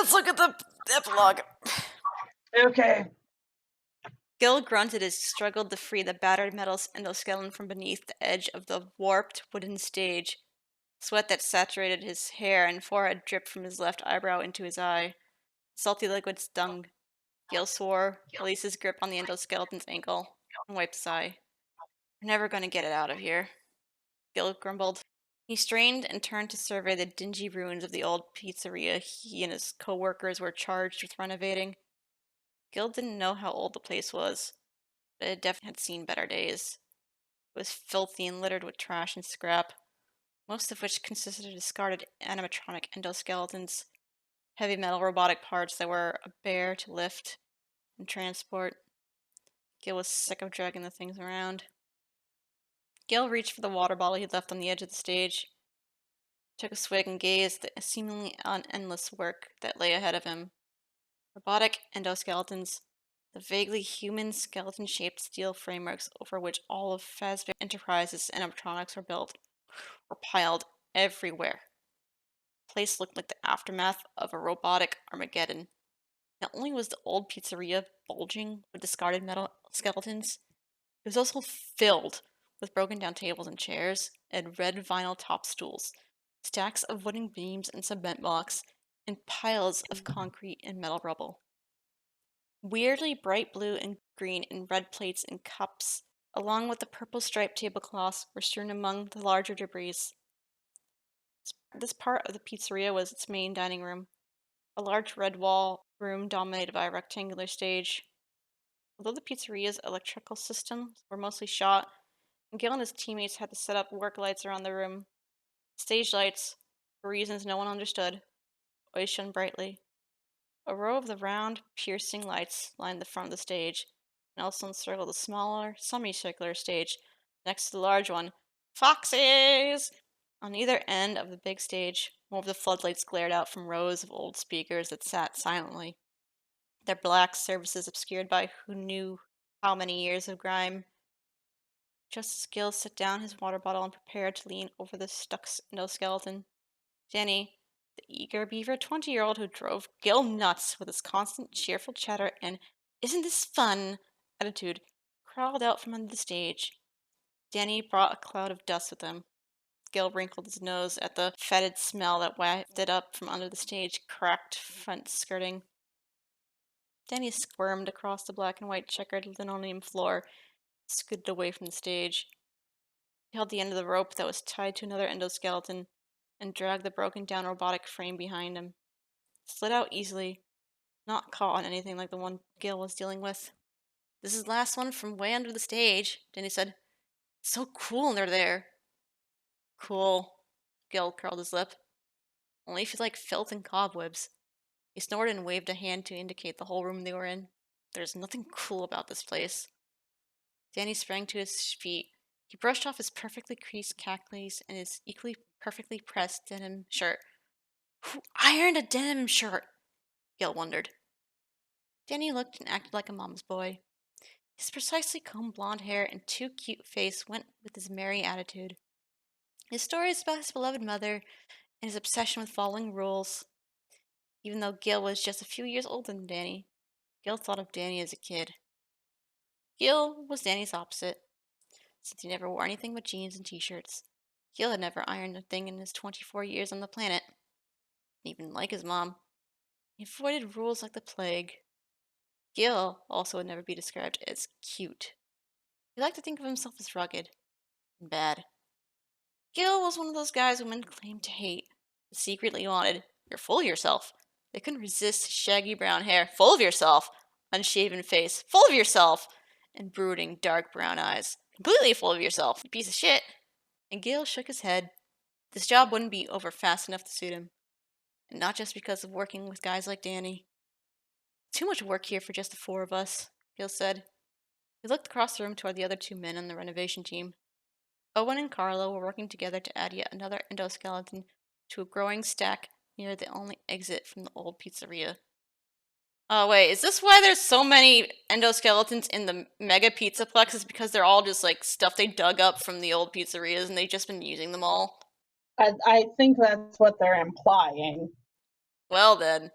let's look at the epilogue. Okay. Gil grunted as he struggled to free the battered metal endoskeleton from beneath the edge of the warped wooden stage. Sweat that saturated his hair and forehead dripped from his left eyebrow into his eye. Salty liquid stung. Gil swore, released his grip on the endoskeleton's ankle, and wiped his eye. "We're never going to get it out of here," Gil grumbled. He strained and turned to survey the dingy ruins of the old pizzeria he and his co-workers were charged with renovating. Gil didn't know how old the place was, but it definitely had seen better days. It was filthy and littered with trash and scrap, most of which consisted of discarded animatronic endoskeletons, heavy metal robotic parts that were a bear to lift and transport. Gil was sick of dragging the things around. Gil reached for the water bottle he left on the edge of the stage, took a swig and gazed at the seemingly endless work that lay ahead of him. Robotic endoskeletons, the vaguely human skeleton-shaped steel frameworks over which all of Fazbear Enterprises' animatronics were built, were piled everywhere. The place looked like the aftermath of a robotic Armageddon. Not only was the old pizzeria bulging with discarded metal skeletons, it was also filled with broken down tables and chairs and red vinyl top stools, stacks of wooden beams and cement blocks, and piles of concrete and metal rubble. Weirdly bright blue and green and red plates and cups, along with the purple striped tablecloths, were strewn among the larger debris. This part of the pizzeria was its main dining room, a large red wall room dominated by a rectangular stage. Although the pizzeria's electrical systems were mostly shot, and Gil and his teammates had to set up work lights around the room, stage lights, for reasons no one understood, always shone brightly. A row of the round, piercing lights lined the front of the stage, and also encircled the smaller, semicircular stage next to the large one. Foxes! On either end of the big stage, more of the floodlights glared out from rows of old speakers that sat silently, their black surfaces obscured by who knew how many years of grime. Just as Gil set down his water bottle and prepared to lean over the stuck endoskeleton, Jenny, the eager beaver 20-year-old who drove Gil nuts with his constant cheerful chatter and "isn't this fun" attitude, crawled out from under the stage. Danny brought a cloud of dust with him. Gil wrinkled his nose at the fetid smell that wafted up from under the stage cracked front skirting. Danny squirmed across the black and white checkered linoleum floor, scooted away from the stage. He held the end of the rope that was tied to another endoskeleton and dragged the broken down robotic frame behind him. It slid out easily, not caught on anything like the one Gil was dealing with. "This is the last one from way under the stage," Danny said. "It's so cool under there." "Cool." Gil curled his lip. "Only if you like filth and cobwebs." He snorted and waved a hand to indicate the whole room they were in. "There's nothing cool about this place." Danny sprang to his feet. He brushed off his perfectly creased khakis and his equally perfectly pressed denim shirt. "Who ironed a denim shirt?" Gil wondered. Danny looked and acted like a mama's boy. His precisely combed blonde hair and too cute face went with his merry attitude. His story is about his beloved mother and his obsession with following rules. Even though Gil was just a few years older than Danny, Gil thought of Danny as a kid. Gil was Danny's opposite, since he never wore anything but jeans and t-shirts. Gil had never ironed a thing in his 24 years on the planet. Even like his mom, he avoided rules like the plague. Gil also would never be described as cute. He liked to think of himself as rugged and bad. Gil was one of those guys women claimed to hate, but secretly wanted. "You're full of yourself." They couldn't resist his shaggy brown hair, full of yourself, unshaven face, full of yourself, and brooding dark brown eyes, completely full of yourself, you piece of shit. And Gil shook his head. This job wouldn't be over fast enough to suit him. And not just because of working with guys like Danny. "Too much work here for just the four of us," Gil said. He looked across the room toward the other two men on the renovation team. Owen and Carlo were working together to add yet another endoskeleton to a growing stack near the only exit from the old pizzeria. "Oh, wait, is this why there's so many endoskeletons in the mega Pizzaplex? Is because they're all just like stuff they dug up from the old pizzerias and they've just been using them all?" I think that's what they're implying. Well then.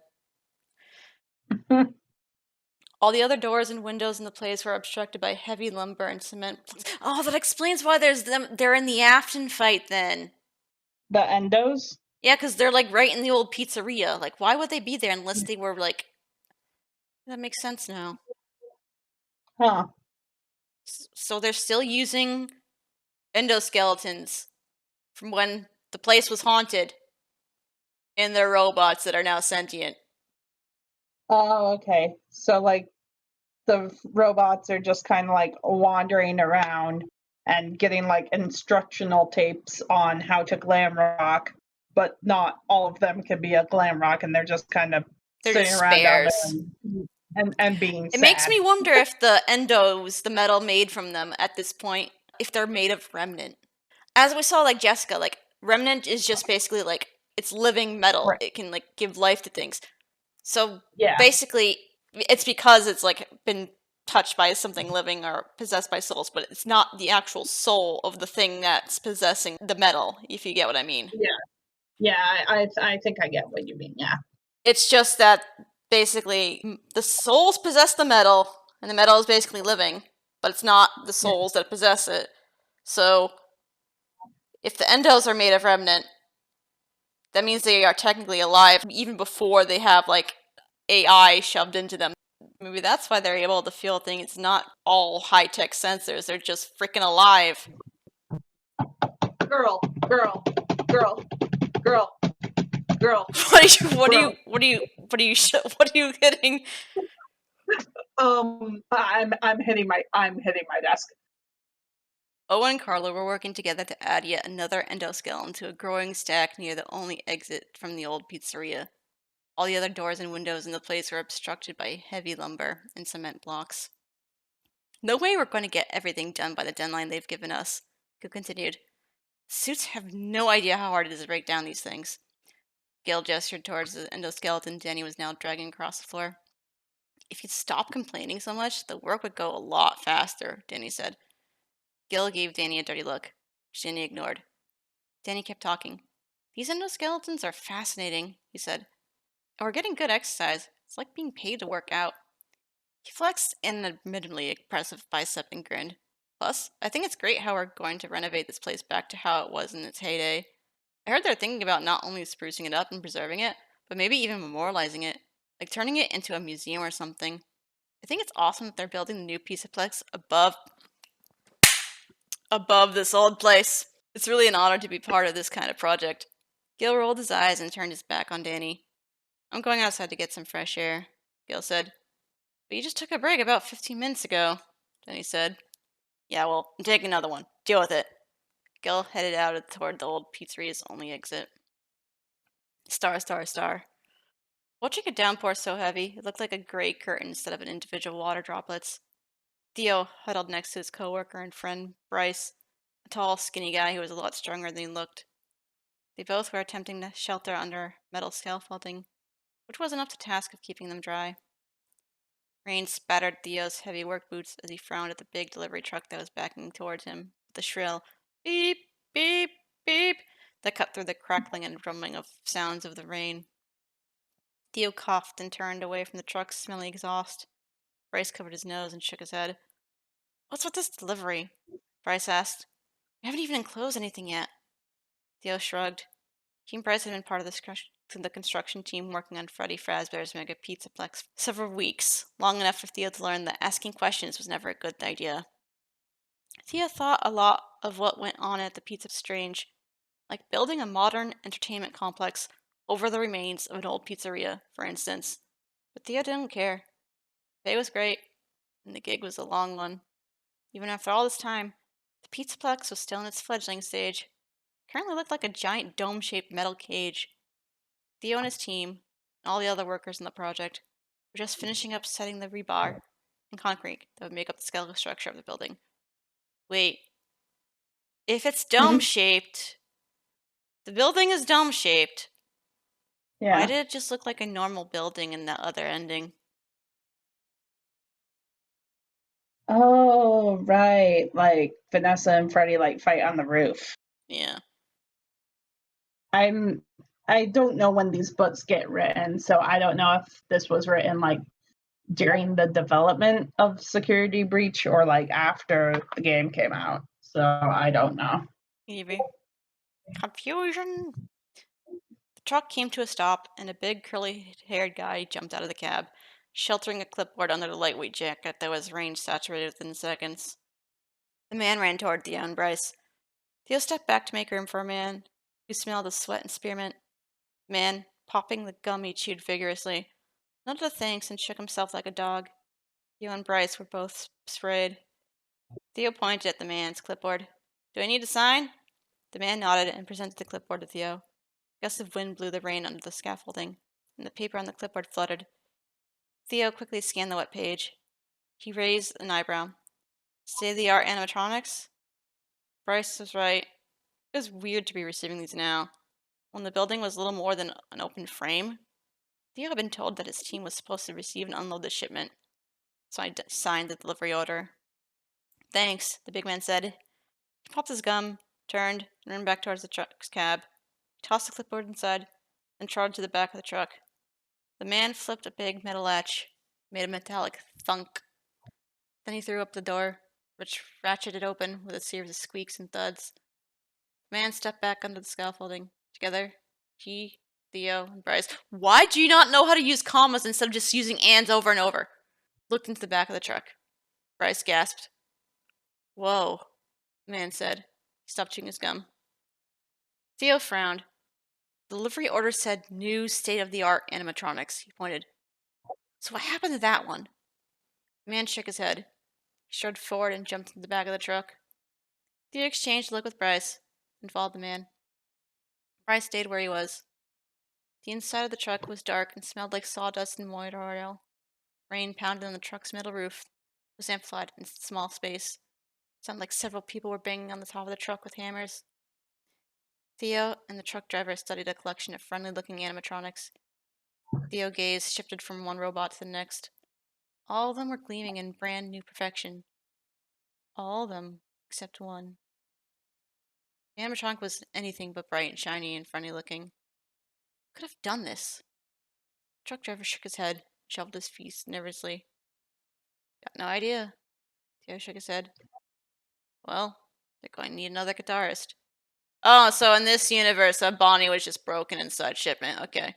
All the other doors and windows in the place were obstructed by heavy lumber and cement. Oh, that explains why they're in the Afton fight then. The endos? Yeah, because they're like right in the old pizzeria. Like, why would they be there unless they were like. That makes sense now. Huh. So they're still using endoskeletons from when the place was haunted in their robots that are now sentient. Oh, okay. So, like, the robots are just kind of like wandering around and getting like instructional tapes on how to glam rock, but not all of them can be a glam rock, and they're just kind of They're sitting just around down there spares. and being It makes sad. me wonder if the endos, the metal made from them at this point, if they're made of remnant. As we saw, like Jessica, like remnant is just basically like it's living metal. Right. It can like give life to things. So Yeah. basically, it's because it's like been touched by something living or possessed by souls, but it's not the actual soul of the thing that's possessing the metal, if you get what I mean. Yeah. Yeah. I think I get what you mean. Yeah. It's just that basically the souls possess the metal, and the metal is basically living, but it's not the Yeah. souls that possess it. So if the endos are made of remnant, that means they are technically alive even before they have like AI shoved into them. Maybe that's why they're able to feel things. It's not all high tech sensors, they're just freaking alive. Girl, girl, girl, girl, girl, What are you, what are you, girl. what are you, what are you, what are you hitting? I'm hitting my desk. Owen and Carla were working together to add yet another endoskeleton to a growing stack near the only exit from the old pizzeria. All the other doors and windows in the place were obstructed by heavy lumber and cement blocks. No way we're going to get everything done by the deadline they've given us, Gil continued. Suits have no idea how hard it is to break down these things. Gil gestured towards the endoskeleton Danny was now dragging across the floor. If you'd stop complaining so much, the work would go a lot faster, Danny said. Gil gave Danny a dirty look, which Danny ignored. Danny kept talking. These endoskeletons are fascinating, he said. And we're getting good exercise. It's like being paid to work out. He flexed an admittedly impressive bicep and grinned. Plus, I think it's great how we're going to renovate this place back to how it was in its heyday. I heard they're thinking about not only sprucing it up and preserving it, but maybe even memorializing it, like turning it into a museum or something. I think it's awesome that they're building the new Pizzaplex above this old place. It's really an honor to be part of this kind of project. Gil rolled his eyes and turned his back on Danny. I'm going outside to get some fresh air, Gil said. But you just took a break about 15 minutes ago, Danny said. Yeah, well, I'm taking another one. Deal with it. Gil headed out toward the old pizzeria's only exit. Star, star, star. Watching a downpour so heavy, it looked like a gray curtain instead of an individual water droplets. Theo huddled next to his coworker and friend, Bryce, a tall, skinny guy who was a lot stronger than he looked. They both were attempting to shelter under metal scaffolding, which wasn't up to the task of keeping them dry. Rain spattered Theo's heavy work boots as he frowned at the big delivery truck that was backing towards him, with the shrill beep, beep, beep that cut through the crackling and drumming of sounds of the rain. Theo coughed and turned away from the truck's smelly exhaust. Bryce covered his nose and shook his head. What's with this delivery? Bryce asked. We haven't even enclosed anything yet. Theo shrugged. He and Bryce had been part of the construction team working on Freddy Fazbear's Mega Pizzaplex for several weeks, long enough for Theo to learn that asking questions was never a good idea. Theo thought a lot of what went on at the Pizza Strange, like building a modern entertainment complex over the remains of an old pizzeria, for instance. But Theo didn't care. The pay was great, and the gig was a long one. Even after all this time, the Pizzaplex was still in its fledgling stage. It currently looked like a giant dome-shaped metal cage. Theo and his team, and all the other workers in the project, were just finishing up setting the rebar and concrete that would make up the skeletal structure of the building. Wait, if it's dome-shaped, the building is dome-shaped, why Yeah. did it just look like a normal building in that other ending? Oh, right. Like Vanessa and Freddie like fight on the roof. Yeah. I'm I don't know when these books get written, so I don't know if this was written like during the development of Security Breach or like after the game came out. So I don't know. Evie. Confusion. The truck came to a stop, and a big curly-haired guy jumped out of the cab, sheltering a clipboard under the lightweight jacket that was range saturated within seconds. The man ran toward Theo and Bryce. Theo stepped back to make room for a man who smelled of sweat and spearmint. The man, popping the gum he chewed vigorously, nodded a thanks and shook himself like a dog. Theo and Bryce were both sprayed. Theo pointed at the man's clipboard. Do I need to sign? The man nodded and presented the clipboard to Theo. A gust of wind blew the rain under the scaffolding, and the paper on the clipboard fluttered. Theo quickly scanned the wet page. He raised an eyebrow. State-of-the-art animatronics? Bryce was right. It was weird to be receiving these now. When the building was little more than an open frame, Theo had been told that his team was supposed to receive and unload the shipment, so I signed the delivery order. Thanks, the big man said. He popped his gum, turned, and ran back towards the truck's cab. He tossed the clipboard inside, and trotted to the back of the truck. The man flipped a big metal latch, made a metallic thunk. Then he threw up the door, which ratcheted open with a series of squeaks and thuds. The man stepped back under the scaffolding. Together, he, Theo, and Bryce. Why do you not know how to use commas instead of just using ands over and over? Looked into the back of the truck. Bryce gasped. Whoa, the man said. He stopped chewing his gum. Theo frowned. The delivery order said new state-of-the-art animatronics, he pointed. So what happened to that one? The man shook his head. He strode forward and jumped into the back of the truck. Theo exchanged a look with Bryce and followed the man. Bryce stayed where he was. The inside of the truck was dark and smelled like sawdust and motor oil. Rain pounded on the truck's metal roof. It was amplified in small space. It sounded like several people were banging on the top of the truck with hammers. Theo and the truck driver studied a collection of friendly-looking animatronics. Theo's gaze shifted from one robot to the next. All of them were gleaming in brand-new perfection. All of them except one. The animatronic was anything but bright and shiny and friendly-looking. Who could have done this? The truck driver shook his head, shuffled his feet nervously. Got no idea. Theo shook his head. Well, they're going to need another guitarist. Oh, so in this universe, Bonnie was just broken inside shipment. Okay.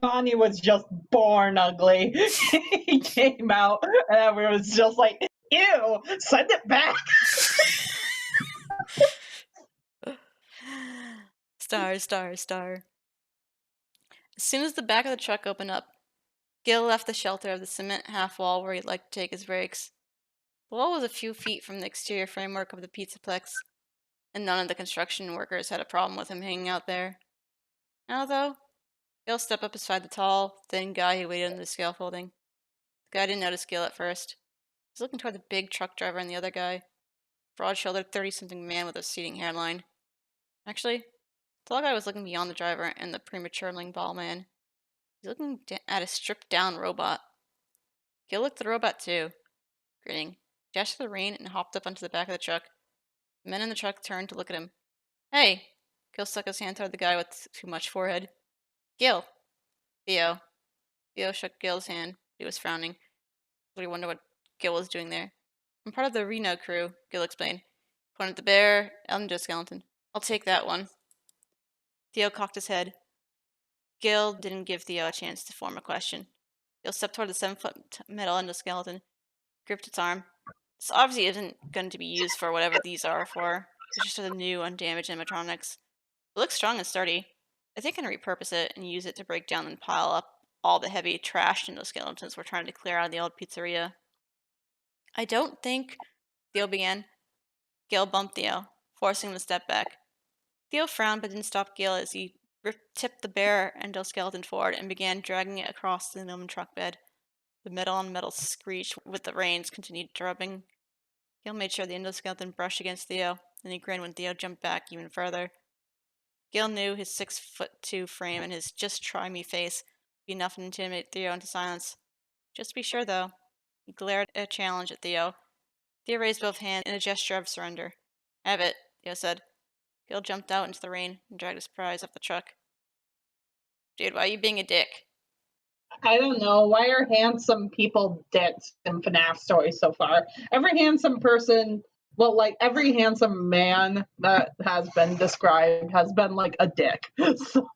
Bonnie was just born ugly. He came out, and everyone was just like, "Ew, send it back." Star, star, star. As soon as the back of the truck opened up, Gil left the shelter of the cement half wall where he'd like to take his breaks. The wall was a few feet from the exterior framework of the Pizzaplex, and none of the construction workers had a problem with him hanging out there. Now, though, Gil stepped up beside the tall, thin guy who waited under the scaffolding. The guy didn't notice Gil at first. He was looking toward the big truck driver and the other guy, broad-shouldered 30-something man with a receding hairline. Actually, the tall guy was looking beyond the driver and the prematurely bald man. He was looking at a stripped-down robot. Gil looked at the robot too, grinning, dashed the rein, and hopped up onto the back of the truck. The men in the truck turned to look at him. Hey! Gil stuck his hand toward the guy with too much forehead. Gil! Theo. Theo shook Gil's hand, but he was frowning. He wondered what Gil was doing there. I'm part of the Reno crew, Gil explained. Pointed at the bear, endoskeleton. I'll take that one. Theo cocked his head. Gil didn't give Theo a chance to form a question. Gil stepped toward the 7-foot metal endoskeleton, gripped its arm. This obviously isn't going to be used for whatever these are for. It's just a new, undamaged animatronics. It looks strong and sturdy. I think I can repurpose it and use it to break down and pile up all the heavy trash endoskeletons we're trying to clear out of the old pizzeria. I don't think, Theo began. Gil bumped Theo, forcing him to step back. Theo frowned but didn't stop Gil as he tipped the bare endoskeleton forward and began dragging it across the aluminum truck bed. The metal-on-metal screech with the reins continued drubbing. Gil made sure the endoskeleton brushed against Theo, then he grinned when Theo jumped back even further. Gil knew his 6'2" frame and his just try me face would be enough to intimidate Theo into silence. Just to be sure, though, he glared a challenge at Theo. Theo raised both hands in a gesture of surrender. Have it, Theo said. Gil jumped out into the rain and dragged his prize off the truck. Dude, why are you being a dick? I don't know. Why are handsome people dicks in FNaF stories so far? Every handsome person, well, like every handsome man that has been described has been like a dick. So,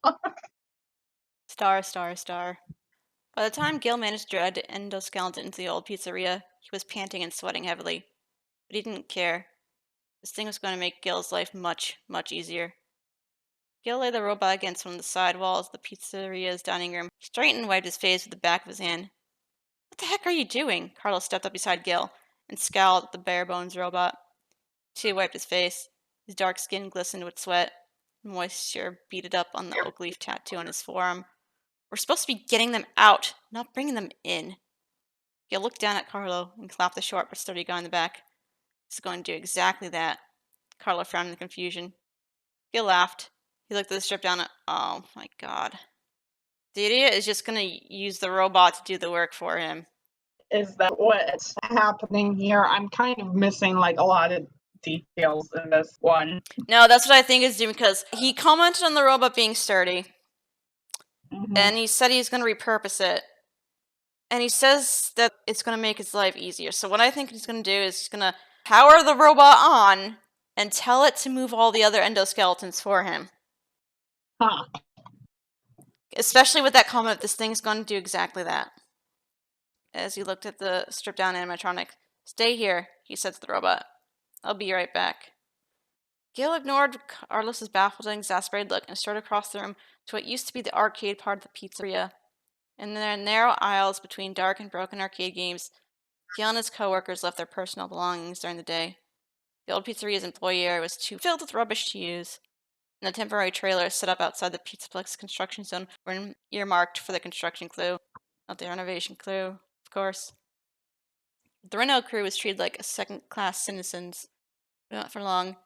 Star, star, star. By the time Gil managed to drag the endoskeleton into the old pizzeria, he was panting and sweating heavily. But he didn't care. This thing was going to make Gil's life much, much easier. Gil laid the robot against one of the side walls of the pizzeria's dining room. He straightened and wiped his face with the back of his hand. What the heck are you doing? Carlos stepped up beside Gil and scowled at the bare-bones robot. He wiped his face. His dark skin glistened with sweat. Moisture beaded up on the oak leaf tattoo on his forearm. We're supposed to be getting them out, not bringing them in. Gil looked down at Carlo and clapped the short but sturdy guy on the back. He's going to do exactly that. Carlo frowned in confusion. Gil laughed. He looked at the strip down. Oh my god. The idiot is just gonna use the robot to do the work for him. is that what's happening here? I'm kind of missing like a lot of details in this one. No, that's what I think is doing because he commented on the robot being sturdy. And he said he's gonna repurpose it. And he says that it's gonna make his life easier. So what I think he's gonna do is he's gonna power the robot on and tell it to move all the other endoskeletons for him. Huh. Especially with that comment, this thing's gonna do exactly that. As he looked at the stripped-down animatronic. Stay here, he said to the robot. I'll be right back. Gil ignored Carlos's baffled and exasperated look and strode across the room to what used to be the arcade part of the pizzeria. In the narrow aisles between dark and broken arcade games, Gil and his co-workers left their personal belongings during the day. The old pizzeria's employee area was too filled with rubbish to use, and the temporary trailers set up outside the Pizzaplex construction zone were earmarked for the construction crew, not the renovation crew, of course. The reno crew was treated like second-class citizens, but not for long.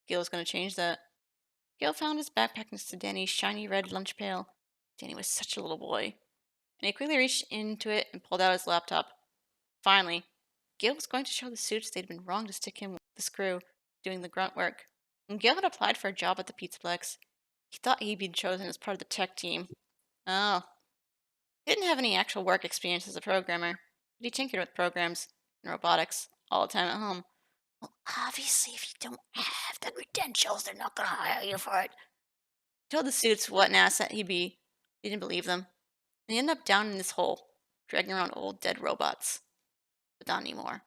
Gil was going to change that. Gil found his backpack next to Danny's shiny red lunch pail. Danny was such a little boy, and he quickly reached into it and pulled out his laptop. Finally, Gil was going to show the suits they'd been wrong to stick him with the screw, doing the grunt work. When Gil had applied for a job at the Pizzaplex, he thought he'd been chosen as part of the tech team. Oh. He didn't have any actual work experience as a programmer, but he tinkered with programs and robotics all the time at home. Well, obviously, if you don't have the credentials, they're not going to hire you for it. He told the suits what an asset he'd be. They didn't believe them. And he ended up down in this hole, dragging around old dead robots. But not anymore.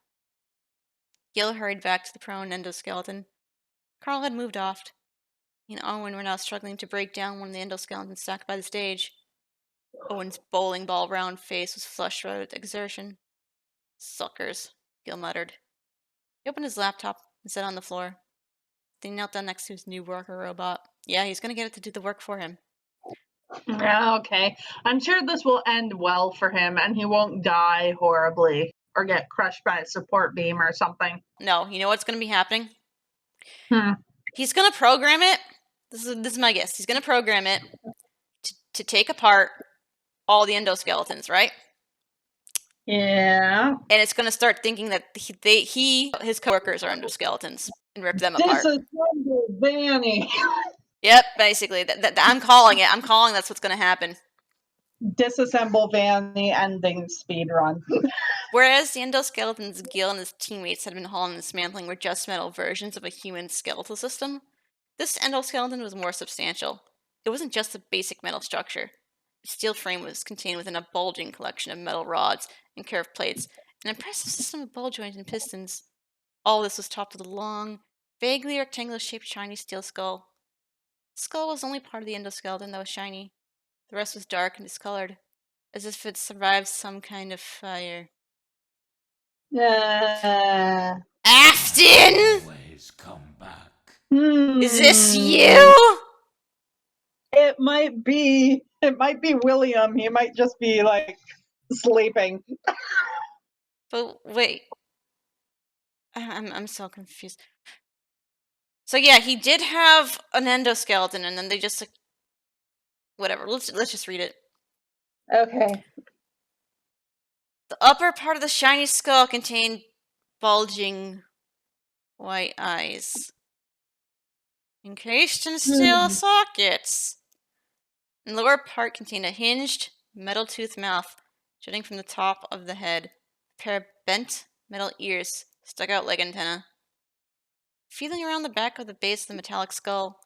Gil hurried back to the prone endoskeleton. Carl had moved off. He and Owen were now struggling to break down one of the endoskeletons stacked by the stage. Owen's bowling ball round face was flushed with exertion. Suckers, Gil muttered. He opened his laptop and sat on the floor. Then he knelt down next to his new worker robot. Yeah, he's gonna get it to do the work for him. Yeah, okay. I'm sure this will end well for him and he won't die horribly or get crushed by a support beam or something. No, you know what's gonna be happening? Hmm. He's gonna program it. This is my guess. He's gonna program it to take apart all the endoskeletons, right? Yeah. And it's gonna start thinking that his coworkers are endoskeletons and rip them apart. Disassemble Vanny. Yep, basically. I'm calling it. I'm calling that's what's gonna happen. Disassemble Vanny ending speed run. Whereas the endoskeletons Gil and his teammates had been hauling and dismantling were just metal versions of a human skeletal system, this endoskeleton was more substantial. It wasn't just a basic metal structure. The steel frame was contained within a bulging collection of metal rods and curved plates, an impressive system of ball joints and pistons. All this was topped with a long, vaguely rectangular-shaped shiny steel skull. The skull was the only part of the endoskeleton that was shiny. The rest was dark and discolored, as if it survived some kind of fire. Afton! Always come back. Is this you? It might be William. He might just be like sleeping. But wait. I'm so confused. So yeah, he did have an endoskeleton, and then they just like, whatever. Let's just read it. Okay. The upper part of the shiny skull contained bulging white eyes. encased in steel Hmm. sockets. The lower part contained a hinged, metal-toothed mouth jutting from the top of the head. A pair of bent metal ears stuck out like antennae. Feeling around the back of the base of the metallic skull,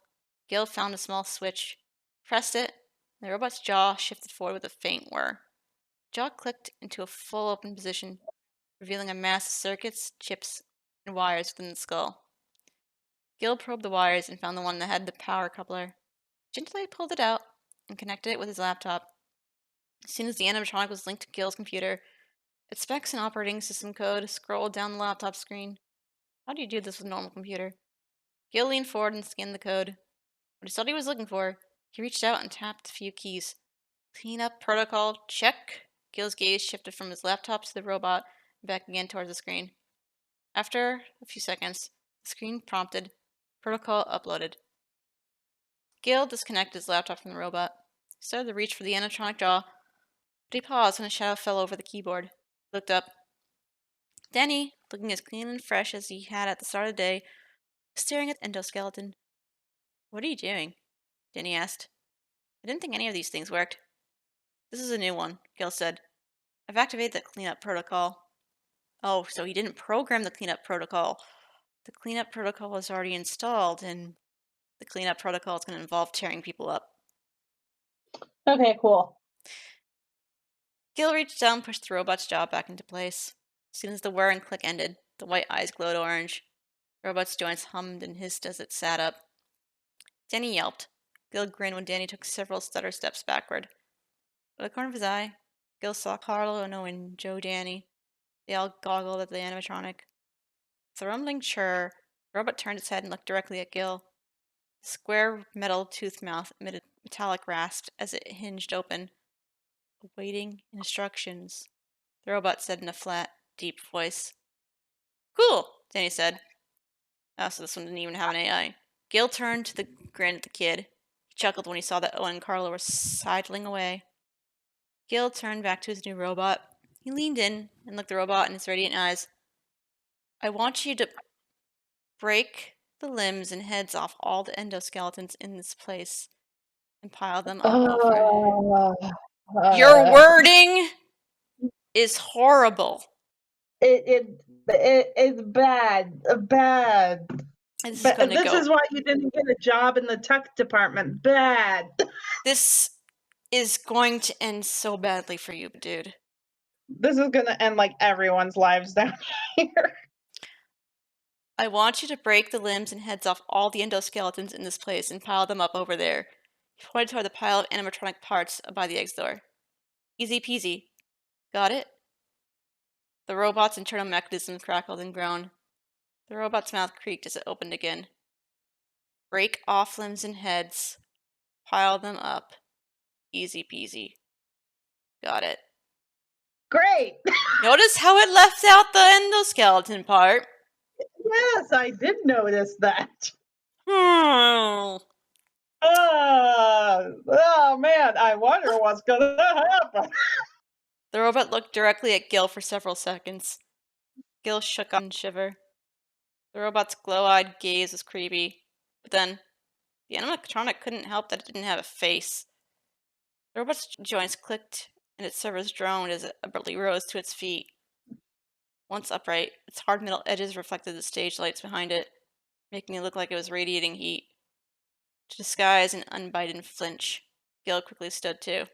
Gil found a small switch, pressed it, and the robot's jaw shifted forward with a faint whir. Jaw clicked into a full open position, revealing a mass of circuits, chips, and wires within the skull. Gil probed the wires and found the one that had the power coupler. Gently pulled it out and connected it with his laptop. As soon as the animatronic was linked to Gil's computer, its specs and operating system code scrolled down the laptop screen. How do you do this with a normal computer? Gil leaned forward and scanned the code. What he thought he was looking for, he reached out and tapped a few keys. Clean up protocol, check. Gil's gaze shifted from his laptop to the robot and back again towards the screen. After a few seconds, the screen prompted, protocol uploaded. Gil disconnected his laptop from the robot. He started to reach for the animatronic jaw, but he paused when a shadow fell over the keyboard. He looked up. Danny, looking as clean and fresh as he had at the start of the day, was staring at the endoskeleton. What are you doing? Danny asked. I didn't think any of these things worked. This is a new one, Gil said. I've activated the cleanup protocol. Oh, so he didn't program the cleanup protocol. The cleanup protocol was already installed, and the cleanup protocol is going to involve tearing people up. Okay, cool. Gil reached down and pushed the robot's jaw back into place. As soon as the whir and click ended, the white eyes glowed orange. The robot's joints hummed and hissed as it sat up. Danny yelped. Gil grinned when Danny took several stutter steps backward. Out of the corner of his eye, Gil saw Carlo, Ono, and Joe Danny. They all goggled at the animatronic. With a rumbling chirr, the robot turned its head and looked directly at Gil. The square metal toothed mouth emitted metallic rasp as it hinged open. Awaiting instructions, the robot said in a flat, deep voice. Cool, Danny said. Oh, so this one didn't even have an AI. Gil turned to the grin at the kid. He chuckled when he saw that Owen and Carlo were sidling away. Gil turned back to his new robot. He leaned in and looked the robot in his radiant eyes. I want you to break the limbs and heads off all the endoskeletons in this place and pile them up over. Uh, Your uh, wording is horrible. it's bad, bad. This is going But to this go. is why you didn't get a job in the tech department. Bad. This is going to end so badly for you, dude. This is gonna end like everyone's lives down here. I want you to break the limbs and heads off all the endoskeletons in this place and pile them up over there. He pointed toward the pile of animatronic parts by the exit door. Easy peasy. Got it? The robot's internal mechanisms crackled and groaned. The robot's mouth creaked as it opened again. Break off limbs and heads. Pile them up. Easy peasy. Got it. Great. Notice how it left out the endoskeleton part? Yes, I did notice that. Hmm. Oh man, I wonder what's gonna happen. The robot looked directly at Gil for several seconds. Gil shook off and shiver. The robot's glow-eyed gaze was creepy. But then, the animatronic couldn't help that it didn't have a face. The robot's joints clicked and its servos droned as it abruptly rose to its feet. Once upright, its hard metal edges reflected the stage lights behind it, making it look like it was radiating heat. To disguise an unbidden flinch, Gil quickly stood too.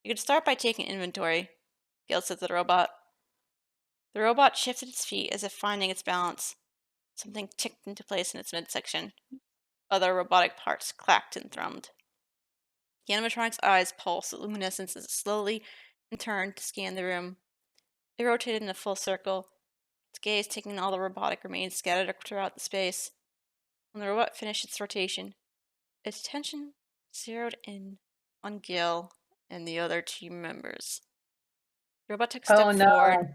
You could start by taking inventory, Gil said to the robot. The robot shifted its feet as if finding its balance. Something ticked into place in its midsection. Other robotic parts clacked and thrummed. The animatronic's eyes pulsed with luminescence as it slowly and turned to scan the room. It rotated in a full circle, its gaze taking all the robotic remains scattered throughout the space. When the robot finished its rotation, its attention zeroed in on Gil and the other team members. The robot took a Oh step forward, no.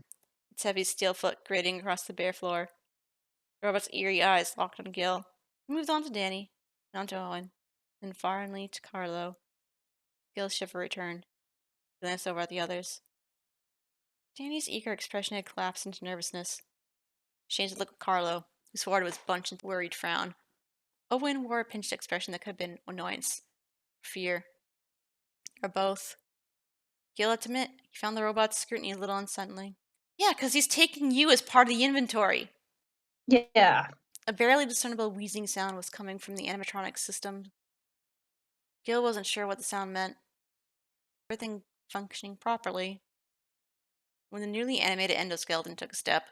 its heavy steel foot grating across the bare floor. The robot's eerie eyes locked on Gil. He moved on to Danny, then on to Owen, then finally to Carlo. Gil's shiver returned. He glanced over at the others. Danny's eager expression had collapsed into nervousness. She changed to look at Carlo, who swore to his bunch in a worried frown. Owen wore a pinched expression that could have been annoyance, fear, or both. Gil had to admit, he found the robot's scrutiny a little unsettling. Yeah, because he's taking you as part of the inventory. Yeah. A barely discernible wheezing sound was coming from the animatronic system. Gil wasn't sure what the sound meant. Everything functioning properly. When the newly animated endoskeleton took a step,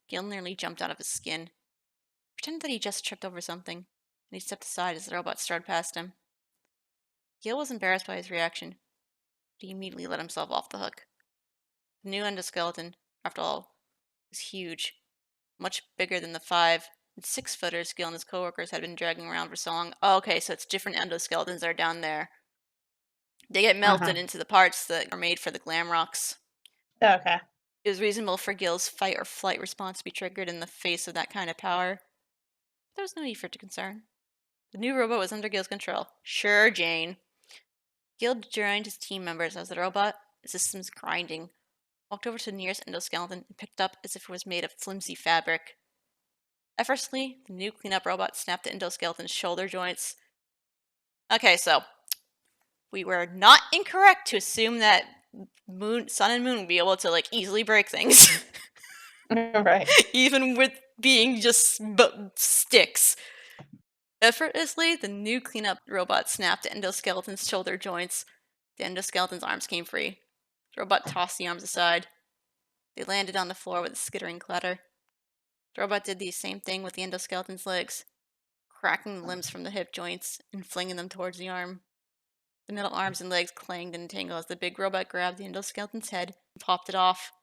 Gil nearly jumped out of his skin. He pretended that he just tripped over something, and he stepped aside as the robot strode past him. Gil was embarrassed by his reaction, but he immediately let himself off the hook. The new endoskeleton, after all, was huge, much bigger than the 5 and 6 footers Gil and his coworkers had been dragging around for so long. Oh, okay, so it's different endoskeletons that are down there. They get Uh-huh. melted into the parts that are made for the glam rocks. Okay. It was reasonable for Gil's fight or flight response to be triggered in the face of that kind of power. There was no need for it to concern. The new robot was under Gil's control. Sure, Jane. Gil joined his team members as the robot, systems grinding, walked over to the nearest endoskeleton and picked it up as if it was made of flimsy fabric. Effortlessly, the new cleanup robot snapped the endoskeleton's shoulder joints. Okay, so we were not incorrect to assume that Sun and Moon would be able to easily break things, Right. even with being just sticks. Effortlessly, the new cleanup robot snapped the endoskeleton's shoulder joints. The endoskeleton's arms came free. The robot tossed the arms aside. They landed on the floor with a skittering clatter. The robot did the same thing with the endoskeleton's legs, cracking the limbs from the hip joints and flinging them towards the arm. The metal arms and legs clanged and tangled as the big robot grabbed the endoskeleton's head and popped it off,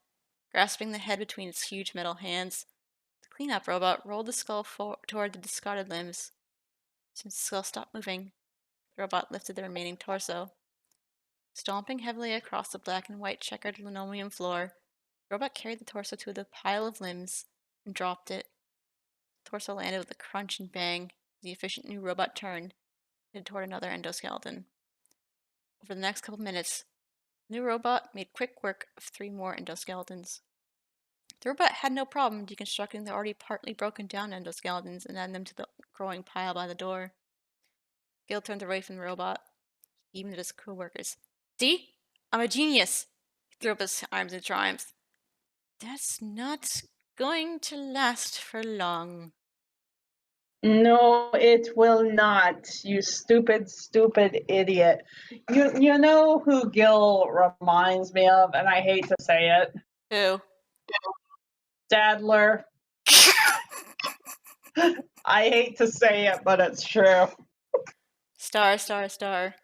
grasping the head between its huge metal hands. The cleanup robot rolled the skull toward the discarded limbs. Since the skull stopped moving, the robot lifted the remaining torso. Stomping heavily across the black and white checkered linoleum floor, the robot carried the torso to the pile of limbs and dropped it. The torso landed with a crunch and bang. The efficient new robot turned, headed toward another endoskeleton. Over the next couple minutes, the new robot made quick work of 3 more endoskeletons. The robot had no problem deconstructing the already partly broken down endoskeletons and adding them to the growing pile by the door. Gil turned away from the robot, even at his co-workers. See? I'm a genius! He threw up his arms in triumph. That's not going to last for long. No, it will not, you stupid, stupid idiot. You know who Gil reminds me of, and I hate to say it. Who? Stadler. I hate to say it, but it's true. Star, star, star.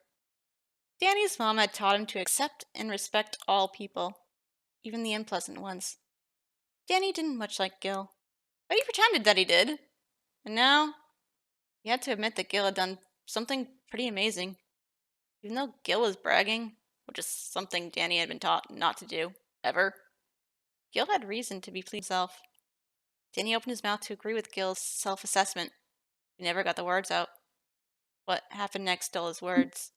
Danny's mom had taught him to accept and respect all people, even the unpleasant ones. Danny didn't much like Gil, but he pretended that he did. And now, he had to admit that Gil had done something pretty amazing. Even though Gil was bragging, which is something Danny had been taught not to do, ever, Gil had reason to be pleased with himself. Danny opened his mouth to agree with Gil's self-assessment. He never got the words out. What happened next stole his words,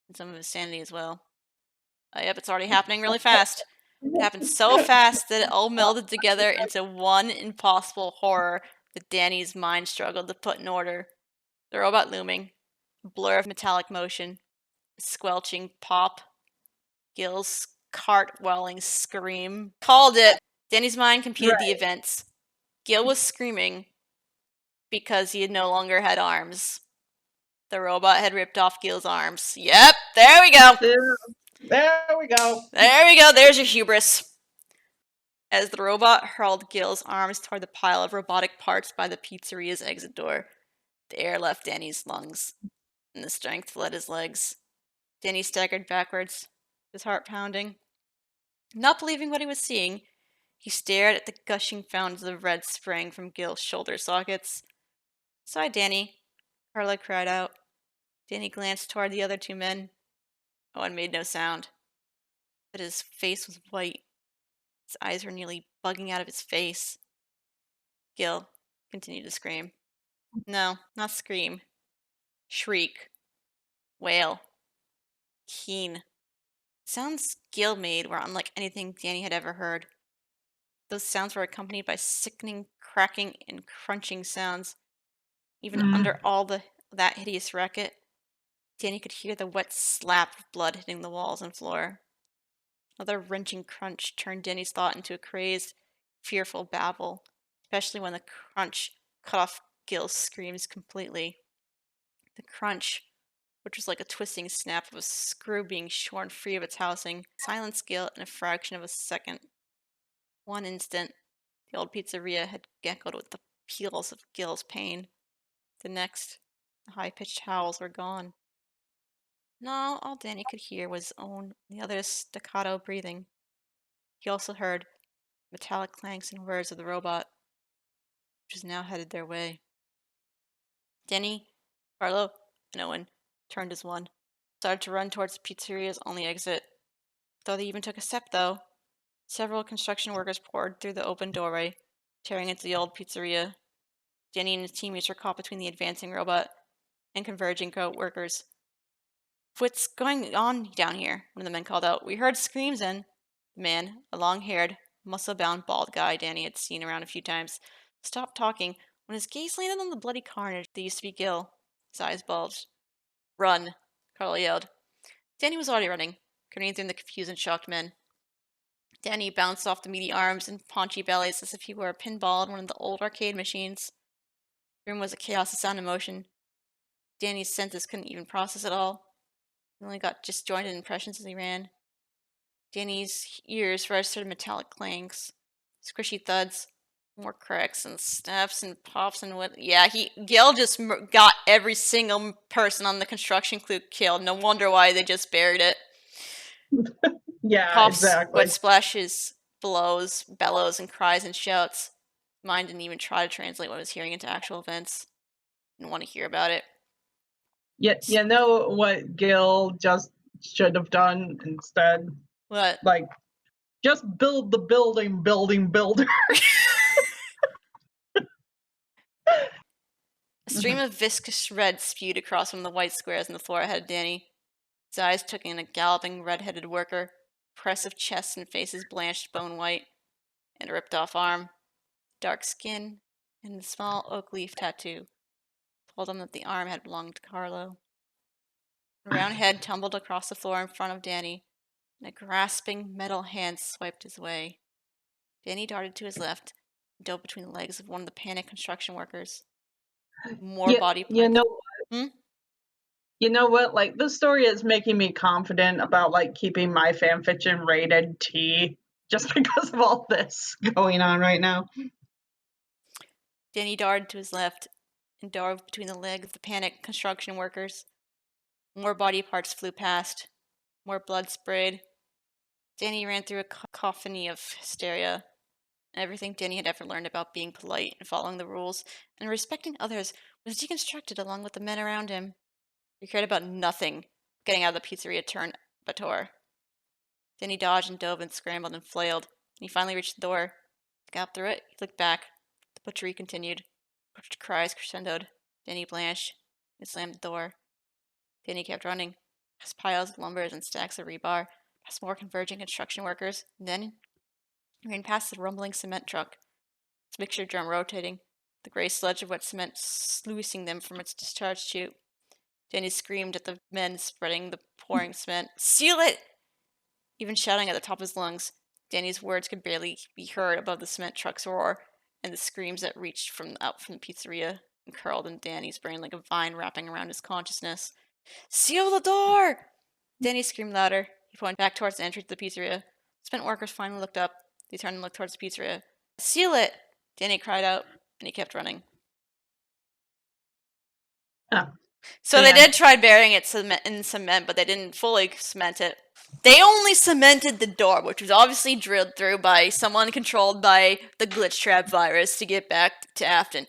and some of his sanity as well. Yep, it's already happening really fast. It happened so fast that it all melded together into one impossible horror that Danny's mind struggled to put in order. The robot looming, a blur of metallic motion, a squelching pop, Gil's cartwelling scream. Called it! Danny's mind computed the Right. events. Gil was screaming because he had no longer had arms. The robot had ripped off Gil's arms. Yep, there we go! There we go. There we go, there's your hubris. As the robot hurled Gil's arms toward the pile of robotic parts by the pizzeria's exit door, the air left Danny's lungs, and the strength fled his legs. Danny staggered backwards, his heart pounding. Not believing what he was seeing, he stared at the gushing fountains of red spraying from Gil's shoulder sockets. "Sorry, Danny," Carla cried out. Danny glanced toward the other 2 men. Owen made no sound, but his face was white. His eyes were nearly bugging out of his face. Gil continued to scream. No, not scream. Shriek. Wail. Keen. Sounds Gil made were unlike anything Danny had ever heard. Those sounds were accompanied by sickening, cracking, and crunching sounds. Even under all that hideous racket, Danny could hear the wet slap of blood hitting the walls and floor. Another wrenching crunch turned Danny's thought into a crazed, fearful babble, especially when the crunch cut off Gil's screams completely. The crunch, which was like a twisting snap of a screw being shorn free of its housing, silenced Gil in a fraction of a second. One instant, the old pizzeria had echoed with the peals of Gil's pain. The next, the high-pitched howls were gone. No, all Danny could hear was his own and the other's staccato breathing. He also heard metallic clanks and whirs of the robot, which was now headed their way. Danny, Carlo, and Owen turned as one, started to run towards the pizzeria's only exit. Though they even took a step, though, several construction workers poured through the open doorway, tearing into the old pizzeria. Danny and his teammates were caught between the advancing robot and converging co-workers. "What's going on down here?" one of the men called out. "We heard screams and—" The man, a long-haired, muscle-bound, bald guy Danny had seen around a few times, stopped talking when his gaze landed on the bloody carnage that used to be Gil. His eyes bulged. "Run!" Carlo yelled. Danny was already running, grenades in the confused and shocked men. Danny bounced off the meaty arms and paunchy bellies as if he were a pinball on one of the old arcade machines. The room was a chaos of sound and motion. Danny's senses couldn't even process it all. He only got disjointed impressions as he ran. Danny's ears registered metallic clangs, squishy thuds, more cracks and snaps and pops and what. Yeah, Gil just got every single person on the construction crew killed. No wonder why they just buried it. Yeah, Pops, wet exactly. splashes, blows, bellows, and cries and shouts. Mine didn't even try to translate what I was hearing into actual events. Didn't want to hear about it. You know what Gil just should have done instead? What? Like, just build the builder. A stream of viscous red spewed across from the white squares on the floor ahead of Danny. His eyes took in a galloping red-headed worker, impressive chest and faces blanched bone white, and a ripped-off arm, dark skin, and a small oak leaf tattoo told him that the arm had belonged to Carlo. A round head tumbled across the floor in front of Danny, and a grasping metal hand swiped his way. Danny darted to his left and dove between the legs of one of the panicked construction workers. More Yeah, body you parts. know, Hmm? you know what? Like, this story is making me confident about like keeping my fanfiction rated T, just because of all this going on right now. Danny darted to his left and dove between the legs of the panicked construction workers. More body parts flew past. More blood sprayed. Danny ran through a cacophony of hysteria. Everything Danny had ever learned about being polite and following the rules and respecting others was deconstructed along with the men around him. He cared about nothing getting out of the pizzeria Bator. Danny dodged and dove and scrambled and flailed, and he finally reached the door. He got through it. He looked back. The butchery continued. Butchered cries crescendoed. Danny blanched and slammed the door. Danny kept running, past piles of lumber and stacks of rebar, past more converging construction workers, and then he ran past the rumbling cement truck, its mixture drum rotating, the gray sludge of wet cement sluicing them from its discharge chute. Danny screamed at the men spreading the pouring cement. "Seal it!" Even shouting at the top of his lungs, Danny's words could barely be heard above the cement truck's roar and the screams that reached out from the pizzeria and curled in Danny's brain like a vine wrapping around his consciousness. "Seal the door!" Danny screamed louder. He pointed back towards the entrance to the pizzeria. The spent workers finally looked up. They turned and looked towards the pizzeria. "Seal it!" Danny cried out, and he kept running. Oh, So the they end. did try burying it in cement, but they didn't fully cement it. They only cemented the door, which was obviously drilled through by someone controlled by the glitch trap virus to get back to Afton.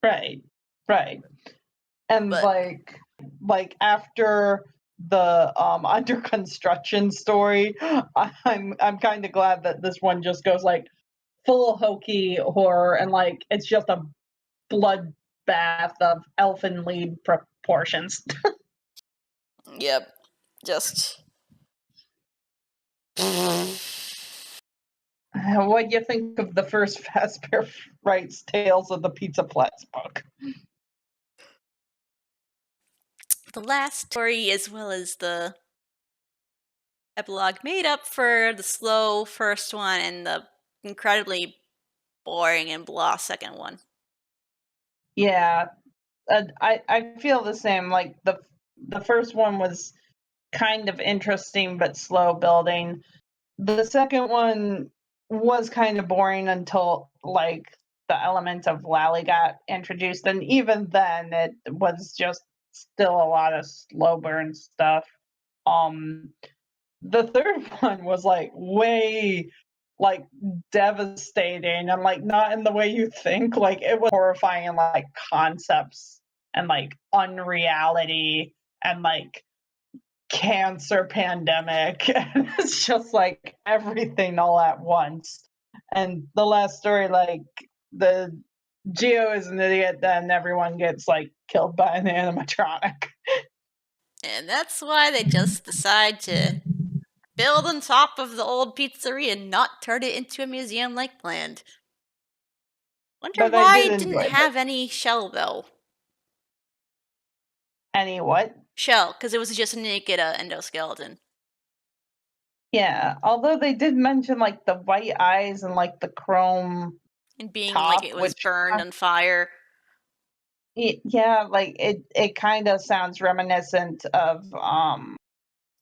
Right, right. And But like after the under construction story, I'm kind of glad that this one just goes like full hokey horror, and like it's just a bloodbath of elfin lead proportions. yep, just What do you think of the first Fazbear writes Tales of the Pizzaplex book? The last story, as well as the epilogue, made up for the slow first one and the incredibly boring and blah second one. Yeah, I feel the same. Like the first one was kind of interesting but slow building. The second one was kind of boring until like the element of Lally got introduced, and even then it was just still a lot of slow burn stuff. Um the third one was like way like devastating and like not in the way you think. Like it was horrifying like concepts and like unreality and like cancer pandemic and it's just like everything all at once. And the last story, like the Geo is an idiot, then everyone gets like killed by an animatronic. And that's why they just decide to build on top of the old pizzeria and not turn it into a museum like planned. Wonder But I why did it enjoy didn't it. have any shell though. Any what? Shell, because it was just a naked endoskeleton. Yeah, although they did mention like the white eyes and like the chrome And being like top, it was which burned on fire. yeah, like it kind of sounds reminiscent of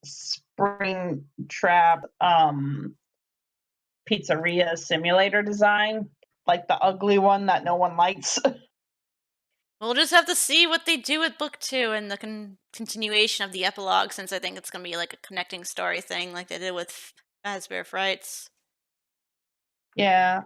Spring Trap pizzeria simulator design, like the ugly one that no one likes. We'll just have to see what they do with book two and the continuation of the epilogue, since I think it's gonna be like a connecting story thing, like they did with Fazbear Frights. Yeah.